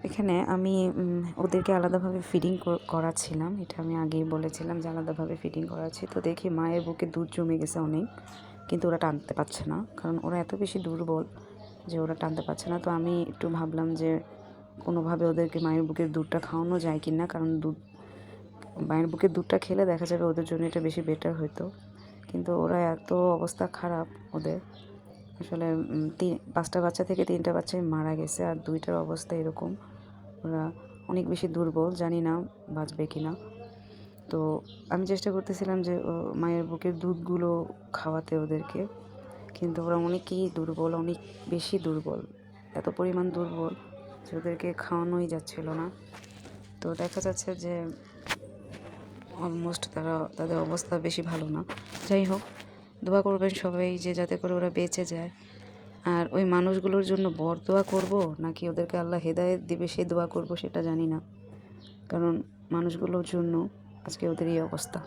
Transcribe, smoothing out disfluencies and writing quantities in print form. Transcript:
এখানে আমি ওদেরকে আলাদাভাবে ফিডিং করাচ্ছিলাম। এটা আমি আগেই বলেছিলাম যে আলাদাভাবে ফিডিং করাচ্ছি। তো দেখি মায়ের বুকে দুধ জমে গেছে অনেক, কিন্তু ওরা টানতে পারছে না, কারণ ওরা এত বেশি দুর্বল যে ওরা টানতে পারছে না। তো আমি একটু ভাবলাম যে কোনোভাবে ওদেরকে মায়ের বুকের দুধটা খাওয়ানো যায় কি না, কারণ মায়ের বুকের দুধটা খেলে দেখা যাবে ওদের জন্য এটা বেশি বেটার হতো। কিন্তু ওরা এত অবস্থা খারাপ ওদের, আসলে 5টা বাচ্চা থেকে 3টা বাচ্চাই মারা গেছে, আর 2টার অবস্থা এরকম। ওরা অনেক বেশি দুর্বল, জানি না বাঁচবে কি না। তো আমি চেষ্টা করতেছিলাম যে মায়ের বুকের দুধগুলো খাওয়াতে ওদেরকে, কিন্তু ওরা অনেকই দুর্বল, অনেক বেশি দুর্বল, এত পরিমাণ দুর্বল যে ওদেরকে খাওয়ানোই যাচ্ছিল না। তো দেখা যাচ্ছে যে অলমোস্ট তাদের অবস্থা বেশি ভালো না। যাই হোক, দোয়া করবেন সবাই যে যাতে করে ওরা বেঁচে যায়। আর ওই মানুষগুলোর জন্য বরদোয়া করব নাকি ওদেরকে আল্লাহ হেদায়েত দিবে সে দোয়া করব সেটা জানি না, কারণ মানুষগুলোর জন্য আজকে ওদের এই অবস্থা।